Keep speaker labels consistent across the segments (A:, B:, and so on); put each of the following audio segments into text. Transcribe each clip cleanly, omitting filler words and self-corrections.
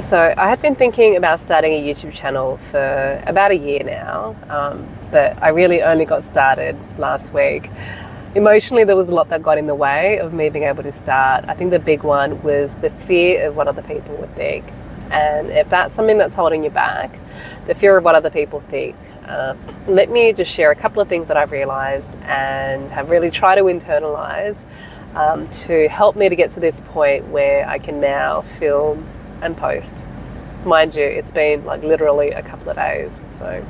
A: So I had been thinking about starting a YouTube channel for about a year now, but I really only got started last week. Emotionally, there was a lot that got in the way of me being able to start. I think the big one was the fear of what other people would think. And if that's something that's holding you back, the fear of what other people think, let me just share a couple of things that I've realized and have really tried to internalize to help me to get to this point where I can now film and post. Mind you, it's been like literally a couple of days. So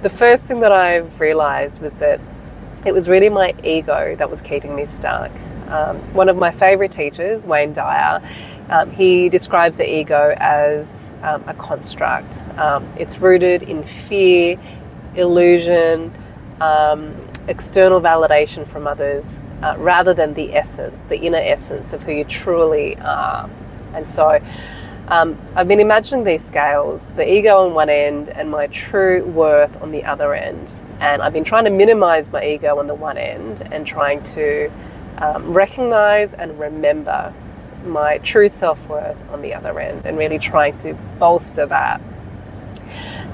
A: the first thing that I've realized was that it was really my ego that was keeping me stuck. One of my favorite teachers, Wayne Dyer, he describes the ego as a construct. It's rooted in fear, illusion, external validation from others, rather than the essence, the inner essence of who you truly are. And so I've been imagining these scales, the ego on one end and my true worth on the other end. And I've been trying to minimize my ego on the one end and trying to recognize and remember my true self-worth on the other end, and really trying to bolster that.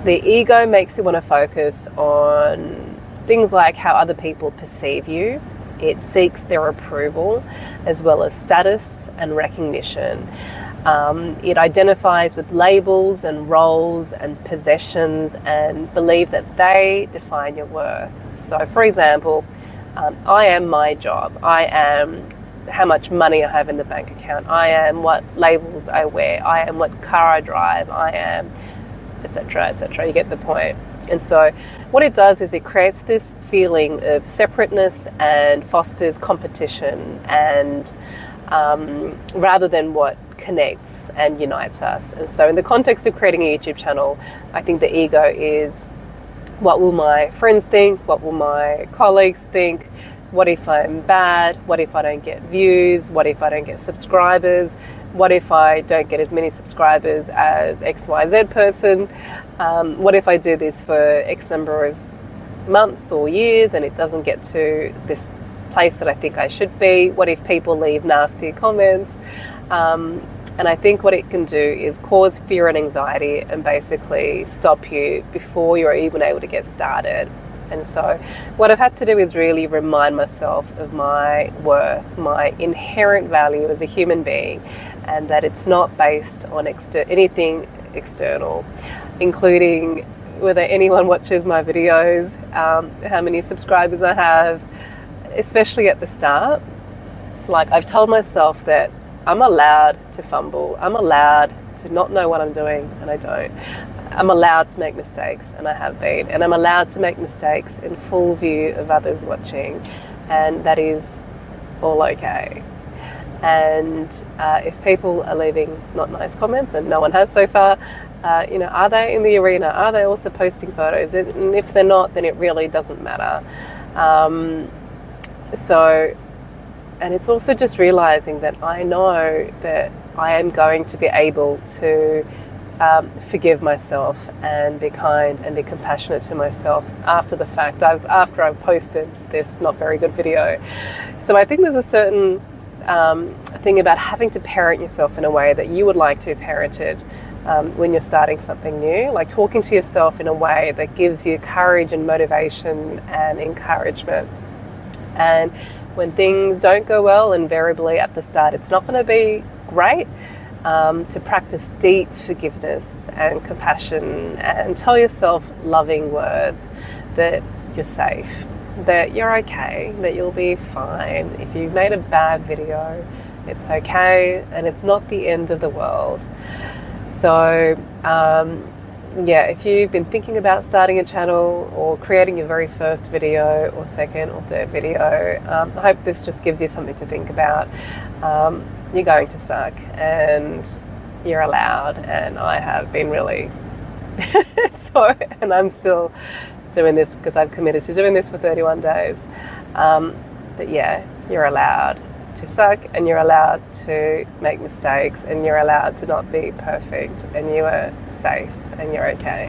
A: The ego makes you want to focus on things like how other people perceive you. It seeks their approval as well as status and recognition. It identifies with labels and roles and possessions and believe that they define your worth. So for example, I am my job. I am how much money I have in the bank account. I am what labels I wear. I am what car I drive. I am, etc., etc. You get the point. And so what it does is it creates this feeling of separateness and fosters competition, and rather than what connects and unites us. And so in the context of creating a YouTube channel, I think the ego is, what will my friends think? What will my colleagues think? What if I'm bad? What if I don't get views? What if I don't get subscribers? What if I don't get as many subscribers as XYZ person? What if I do this for X number of months or years and it doesn't get to this place that I think I should be? What if people leave nasty comments? And I think what it can do is cause fear and anxiety and basically stop you before you're even able to get started. And so what I've had to do is really remind myself of my worth, my inherent value as a human being, and that it's not based on anything external, including whether anyone watches my videos, how many subscribers I have, especially at the start. Like, I've told myself that I'm allowed to fumble. I'm allowed to not know what I'm doing, and I don't. I'm allowed to make mistakes, and I have been. And I'm allowed to make mistakes in full view of others watching, and that is all okay. And if people are leaving not nice comments, and no one has so far, are they in the arena? Are they also posting photos? And if they're not, then it really doesn't matter. And it's also just realizing that I know that I am going to be able to forgive myself and be kind and be compassionate to myself after the fact, after I've posted this not very good video. So I think there's a certain thing about having to parent yourself in a way that you would like to be parented when you're starting something new, like talking to yourself in a way that gives you courage and motivation and encouragement. And when things don't go well, invariably at the start, it's not going to be great. To practice deep forgiveness and compassion and tell yourself loving words that you're safe, that you're okay, that you'll be fine. If you've made a bad video, it's okay, and it's not the end of the world. So if you've been thinking about starting a channel or creating your very first video or second or third video, I hope this just gives you something to think about. You're going to suck, and you're allowed, and I have been really and I'm still doing this because I've committed to doing this for 31 days. But yeah, you're allowed to suck, and you're allowed to make mistakes, and you're allowed to not be perfect, and you are safe, and you're okay.